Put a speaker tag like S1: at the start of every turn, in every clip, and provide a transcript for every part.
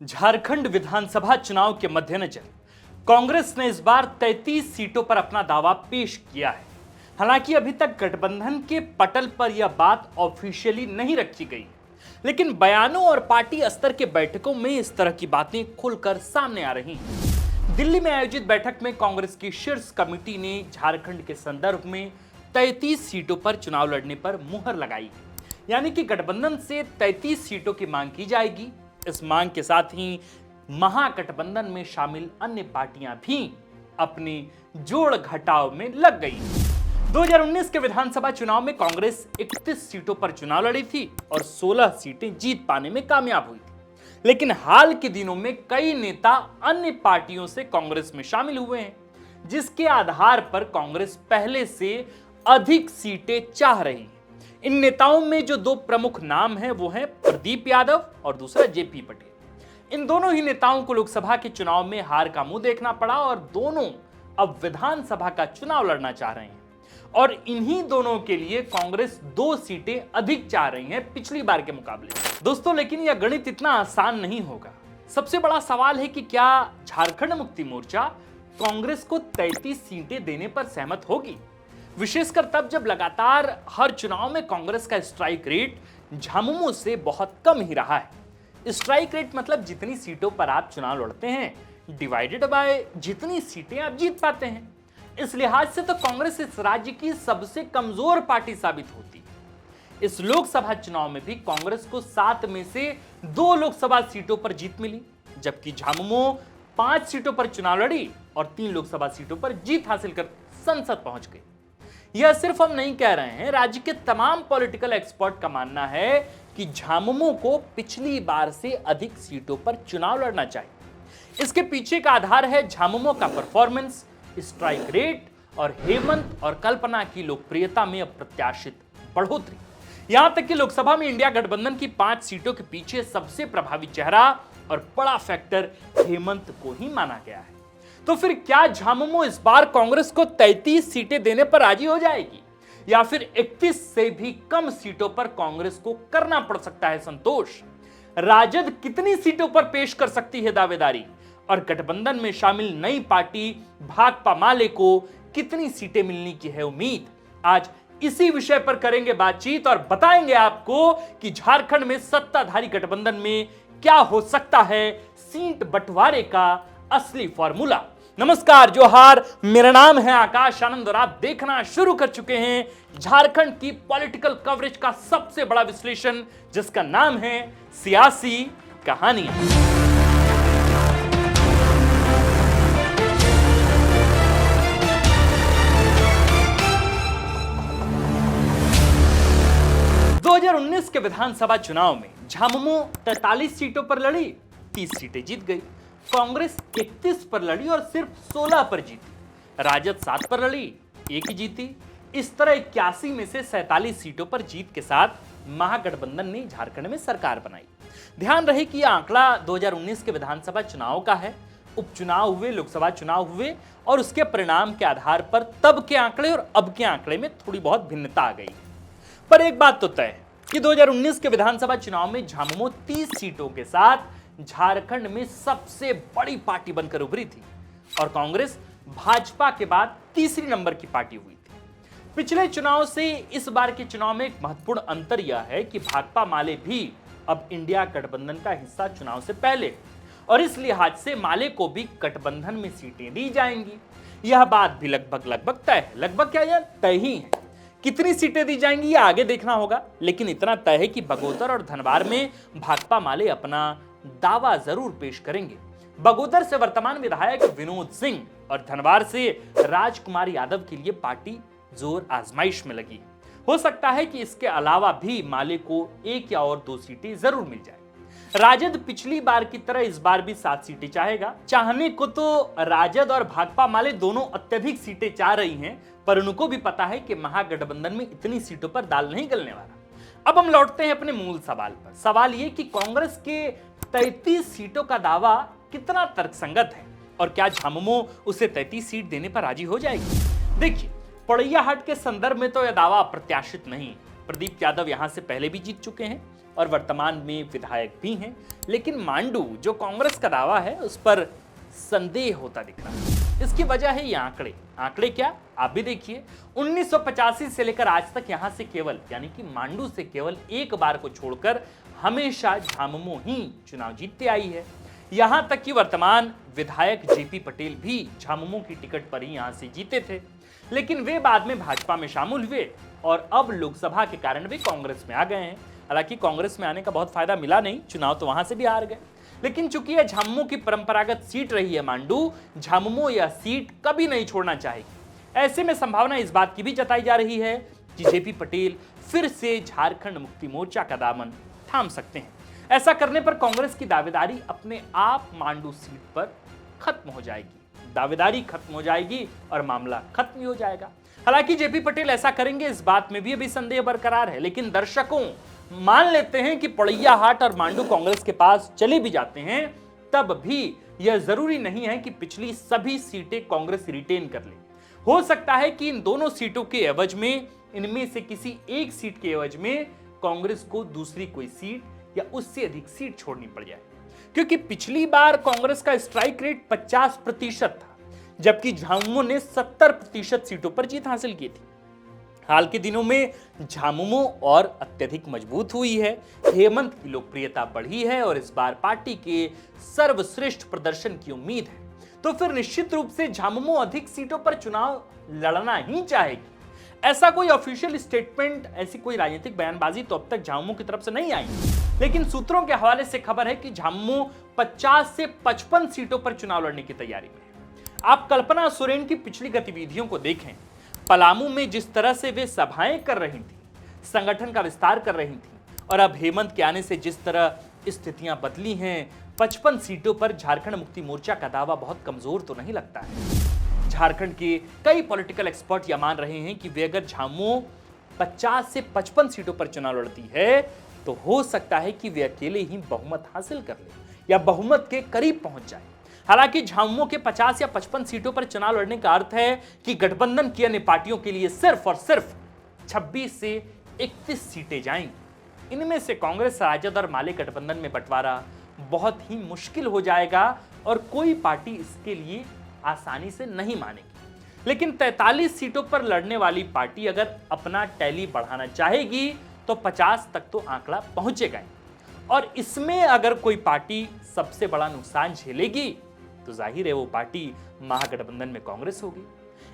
S1: झारखंड विधानसभा चुनाव के मद्देनजर कांग्रेस ने इस बार 33 सीटों पर अपना दावा पेश किया है। हालांकि अभी तक गठबंधन के पटल पर यह बात ऑफिशियली नहीं रखी गई, लेकिन बयानों और पार्टी स्तर के बैठकों में इस तरह की बातें खुलकर सामने आ रही हैं। दिल्ली में आयोजित बैठक में कांग्रेस की शीर्ष कमेटी ने झारखंड के संदर्भ में 33 सीटों पर चुनाव लड़ने पर मुहर लगाई, यानी कि गठबंधन से 33 सीटों की मांग की जाएगी। इस मांग के साथ ही महागठबंधन में शामिल अन्य पार्टियां भी अपने जोड़ घटाव में लग गई। 2019 के विधानसभा चुनाव में कांग्रेस 31 सीटों पर चुनाव लड़ी थी और 16 सीटें जीत पाने में कामयाब हुई थी। लेकिन हाल के दिनों में कई नेता अन्य पार्टियों से कांग्रेस में शामिल हुए हैं, जिसके आधार पर कांग्रेस पहले से अधिक सीटें चाह रही है। इन नेताओं में जो दो प्रमुख नाम हैं वो हैं प्रदीप यादव और दूसरा जेपी पटेल। इन दोनों ही नेताओं को लोकसभा के चुनाव में हार का मुंह देखना पड़ा और दोनों अब विधानसभा का चुनाव लड़ना चाह रहे हैं और इन्हीं दोनों के लिए कांग्रेस 2 सीटें अधिक चाह रही है पिछली बार के मुकाबले। दोस्तों, लेकिन यह गणित इतना आसान नहीं होगा। सबसे बड़ा सवाल है कि क्या झारखंड मुक्ति मोर्चा कांग्रेस को 33 सीटें देने पर सहमत होगी, विशेषकर तब जब लगातार हर चुनाव में कांग्रेस का स्ट्राइक रेट झामुमो से बहुत कम ही रहा है। स्ट्राइक रेट मतलब जितनी सीटों पर आप चुनाव लड़ते हैं डिवाइडेड बाय जितनी सीटें आप जीत पाते हैं। इस लिहाज से तो कांग्रेस इस राज्य की सबसे कमजोर पार्टी साबित होती है। इस लोकसभा चुनाव में भी कांग्रेस को 7 में से 2 लोकसभा सीटों पर जीत मिली, जबकि झामुमो 5 सीटों पर चुनाव लड़ी और 3 लोकसभा सीटों पर जीत हासिल कर संसद पहुंच गई। यह सिर्फ हम नहीं कह रहे हैं, राज्य के तमाम पॉलिटिकल एक्सपर्ट का मानना है कि झामुमो को पिछली बार से अधिक सीटों पर चुनाव लड़ना चाहिए। इसके पीछे का आधार है झामुमो का परफॉर्मेंस, स्ट्राइक रेट और हेमंत और कल्पना की लोकप्रियता में अप्रत्याशित बढ़ोतरी। यहां तक कि लोकसभा में इंडिया गठबंधन की 5 सीटों के पीछे सबसे प्रभावी चेहरा और बड़ा फैक्टर हेमंत को ही माना गया है। तो फिर क्या झामुमो इस बार कांग्रेस को 33 सीटें देने पर राजी हो जाएगी या फिर 31 से भी कम सीटों पर कांग्रेस को करना पड़ सकता है संतोष? राजद कितनी सीटों पर पेश कर सकती है दावेदारी और गठबंधन में शामिल नई पार्टी भाकपा माले को कितनी सीटें मिलने की है उम्मीद? आज इसी विषय पर करेंगे बातचीत और बताएंगे आपको कि झारखंड में सत्ताधारी गठबंधन में क्या हो सकता है सीट बंटवारे का असली फॉर्मूला। नमस्कार, जोहार, मेरा नाम है आकाश आनंद और आप देखना शुरू कर चुके हैं झारखंड की पॉलिटिकल कवरेज का सबसे बड़ा विश्लेषण, जिसका नाम है सियासी कहानियां। के विधानसभा चुनाव में झामुमो 43 सीटों पर लड़ी, 30 सीटें जीत गई। कांग्रेस 31 पर लड़ी और सिर्फ 16 पर जीती। राजद 7 पर लड़ी, 1 ही जीती। इस तरह 81 में से 47 सीटों पर जीत के साथ महागठबंधन ने झारखंड में सरकार बनाई। ध्यान रहे कि यह आंकड़ा 2019 के विधानसभा चुनाव का है। उपचुनाव हुए, लोकसभा चुनाव हुए और उसके परिणाम के आधार पर तब के आंकड़े और अब के आंकड़े में थोड़ी बहुत भिन्नता आ गई। पर एक बात तो तय है कि 2019 के विधानसभा चुनाव में झामुमो 30 सीटों के साथ झारखंड में सबसे बड़ी पार्टी बनकर उभरी थी और कांग्रेस भाजपा के बाद तीसरी नंबर की पार्टी हुई थी। पिछले चुनाव से इस बार के चुनाव में एक महत्वपूर्ण अंतर यह है कि भाकपा माले भी अब इंडिया गठबंधन का हिस्सा चुनाव से पहले और इस लिहाज से माले को भी गठबंधन में सीटें दी जाएंगी। यह बात भी लगभग तय है। लगभग क्या, यह तय ही है। कितनी सीटें दी जाएंगी यह आगे देखना होगा, लेकिन इतना तय है कि बगोदर और धनबाद में भाकपा माले अपना दावा जरूर पेश करेंगे। बगोदर से वर्तमान विधायक विनोद सिंह और धनबाद से राजकुमार यादव के लिए पार्टी जोर आजमाइश में लगी। हो सकता है कि इसके अलावा भी माले को 1 या और 2 सीटें जरूर मिल जाए। राजद पिछली बार की तरह इस बार भी 7 सीटें चाहेगा। चाहने को तो राजद और भाकपा माले दोनों अत्यधिक सीटें चाह रही हैं, पर उनको भी पता है कि महागठबंधन में इतनी सीटों पर दाल नहीं गलने वाला। अब हम लौटते हैं अपने मूल सवाल पर। सवाल यह कि कांग्रेस के 33 सीटों का दावा कितना तर्कसंगत है और क्या झामुमो उसे 33 सीट देने पर राजी हो जाएगी? देखिए, पड़ैयाहाट के संदर्भ में तो यह दावा अप्रत्याशित नहीं। प्रदीप यादव यहां से पहले भी जीत चुके हैं और वर्तमान में विधायक भी हैं, लेकिन मांडू जो कांग्रेस का दावा है उस पर संदेह होता दिख रहा है। इसकी वजह है ये आंकड़े क्या आप भी देखिए। 1985 से लेकर आज तक यहां से केवल यानी कि मांडू से केवल एक बार को छोड़कर हमेशा झामुमो ही चुनाव जीतते आई है। यहां तक कि वर्तमान विधायक जेपी पटेल भी झामुमो की टिकट पर ही यहां से जीते थे, लेकिन वे बाद में भाजपा में शामिल हुए और अब लोकसभा के कारण वे कांग्रेस में आ गए हैं। हालांकि कांग्रेस में आने का बहुत फायदा मिला नहीं, चुनाव तो वहां से भी हार गए, लेकिन चूंकि यह झामुमो की परंपरागत सीट रही है मांडू, झामुमो यह सीट कभी नहीं छोड़ना चाहेगी। ऐसे में संभावना इस बात की भी जताई जा रही है कि जेपी पटेल फिर से झारखंड मुक्ति मोर्चा का दामन थाम सकते हैं। ऐसा करने पर कांग्रेस की दावेदारी अपने आप मांडू सीट पर खत्म हो जाएगी, दावेदारी खत्म हो जाएगी और मामला खत्म हो जाएगा। हालांकि जेपी पटेल ऐसा करेंगे इस बात में भी अभी संदेह बरकरार है, लेकिन दर्शकों मान लेते हैं कि पड़ैयाहाट और मांडू कांग्रेस के पास चले भी जाते हैं, तब भी यह जरूरी नहीं है कि पिछली सभी सीटें कांग्रेस रिटेन कर ले। हो सकता है कि इन दोनों सीटों के एवज में, इनमें से किसी एक सीट के एवज में कांग्रेस को दूसरी कोई सीट या उससे अधिक सीट छोड़नी पड़ जाए, क्योंकि पिछली बार कांग्रेस का स्ट्राइक रेट 50% था, जबकि झामुमो ने 70% सीटों पर जीत हासिल की थी। हाल के दिनों में झामुमो और अत्यधिक मजबूत हुई है, हेमंत की लोकप्रियता बढ़ी है और इस बार पार्टी के सर्वश्रेष्ठ प्रदर्शन की उम्मीद है। तो फिर निश्चित रूप से झामुमो अधिक सीटों पर चुनाव लड़ना ही चाहेगी। ऐसा कोई ऑफिशियल स्टेटमेंट, ऐसी कोई राजनीतिक बयानबाजी तो अब तक झामुमो की तरफ से नहीं आई, लेकिन सूत्रों के हवाले से खबर है कि झामुमो 50 से 55 सीटों पर चुनाव लड़ने की तैयारी में है। आप कल्पना सोरेन की पिछली गतिविधियों को देखें, पलामू में जिस तरह से वे सभाएं कर रही थी, संगठन का विस्तार कर रही थी, और अब हेमंत के आने से जिस तरह स्थितियां बदली हैं, 55 सीटों पर झारखंड मुक्ति मोर्चा का दावा बहुत कमजोर तो नहीं लगता है। झारखंड के कई पॉलिटिकल एक्सपर्ट यह मान रहे हैं कि वे अगर झामुमो 50 से 55 सीटों पर चुनाव लड़ती है तो हो सकता है कि वे अकेले ही बहुमत हासिल कर ले या बहुमत के करीब पहुंच जाए। हालांकि झामुमो के 50 या 55 सीटों पर चुनाव लड़ने का अर्थ है कि गठबंधन की अन्य पार्टियों के लिए सिर्फ और सिर्फ 26 से 31 सीटें जाएंगी। इनमें से कांग्रेस, राजद और माले गठबंधन में बंटवारा बहुत ही मुश्किल हो जाएगा और कोई पार्टी इसके लिए आसानी से नहीं मानेगी। लेकिन 43 सीटों पर लड़ने वाली पार्टी अगर अपना टैली बढ़ाना चाहेगी तो 50 तक तो आंकड़ा पहुंचेगा, और इसमें अगर कोई पार्टी सबसे बड़ा नुकसान झेलेगी तो जाहिर है वो पार्टी महागठबंधन में कांग्रेस होगी।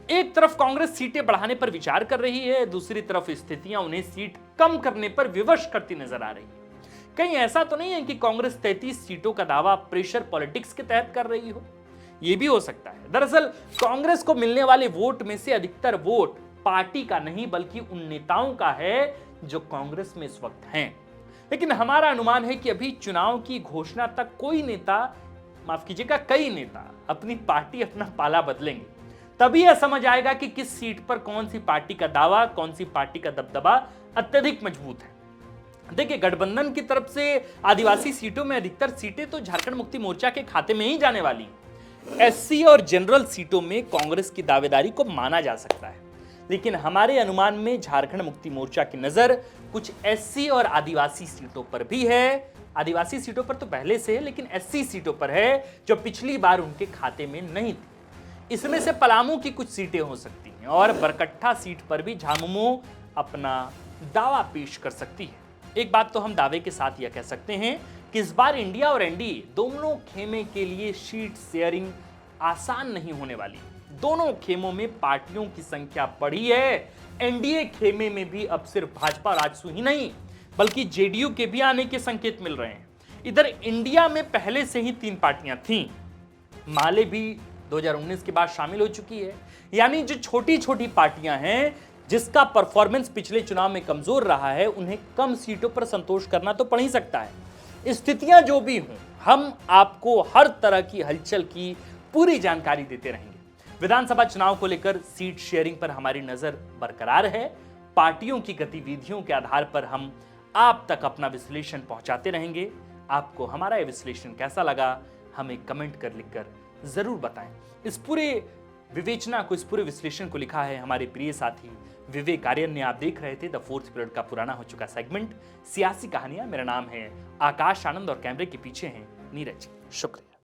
S1: एक तरफ कांग्रेस सीटें बढ़ाने पर विचार कर रही है, दूसरी तरफ स्थितियां उन्हें सीट कम करने पर विवश करती नजर आ रही है। कहीं ऐसा तो नहीं है कि कांग्रेस 33 सीटों का दावा प्रेशर पॉलिटिक्स के तहत कर रही हो, यह भी हो सकता है। दरअसल कांग्रेस को मिलने वाले वोट में से अधिकतर वोट पार्टी का नहीं बल्कि उन नेताओं का है जो कांग्रेस में इस वक्त हैं। लेकिन हमारा अनुमान है कि अभी चुनाव की घोषणा तक कई नेता अपनी पार्टी, अपना पाला बदलेंगे, तभी यह समझ आएगा कि किस सीट पर कौन सी पार्टी का दावा, कौन सी पार्टी का दबदबा अत्यधिक मजबूत है। देखिए, गठबंधन की तरफ से आदिवासी सीटों में अधिकतर सीटें तो झारखंड मुक्ति मोर्चा के खाते में ही जाने वाली हैं। एससी और जनरल सीटों में कांग्रेस की दावेदारी को माना जा सकता है, लेकिन हमारे अनुमान में झारखंड मुक्ति मोर्चा की नजर कुछ एससी और आदिवासी सीटों पर भी है। आदिवासी सीटों पर तो पहले से है, लेकिन एससी सीटों पर है जो पिछली बार उनके खाते में नहीं थी। इसमें से पलामू की कुछ सीटें हो सकती हैं और बरकट्ठा सीट पर भी झामुमो अपना दावा पेश कर सकती है। एक बात तो हम दावे के साथ यह कह सकते हैं कि इस बार इंडिया और एनडीए दोनों खेमे के लिए सीट शेयरिंग आसान नहीं होने वाली। दोनों खेमों में पार्टियों की संख्या बढ़ी है। एनडीए खेमे में भी अब सिर्फ भाजपा, राजसू ही नहीं बल्कि जेडीयू के भी आने के संकेत मिल रहे हैं। इधर इंडिया में पहले से ही 3 पार्टियां थीं, माले भी 2019 के बाद शामिल हो चुकी है। यानी जो छोटी छोटी पार्टियां हैं जिसका परफॉर्मेंस पिछले चुनाव में कमजोर रहा है, उन्हें कम सीटों पर संतोष करना तो पड़ ही सकता है। स्थितियां जो भी हों, हम आपको हर तरह की हलचल की पूरी जानकारी देते रहेंगे। विधानसभा चुनाव को लेकर सीट शेयरिंग पर हमारी नजर बरकरार है। पार्टियों की गतिविधियों के आधार पर हम आप तक अपना विश्लेषण पहुंचाते रहेंगे। आपको हमारा यह विश्लेषण कैसा लगा, हमें कमेंट कर लिखकर जरूर बताएं। इस पूरे विवेचना को, इस पूरे विश्लेषण को लिखा है हमारे प्रिय साथी विवेक आर्यन ने। आप देख रहे थे द फोर्थ पीरियड का पुराना हो चुका सेगमेंट सियासी कहानियां। मेरा नाम है आकाश आनंद और कैमरे के पीछे हैं नीरज। शुक्रिया।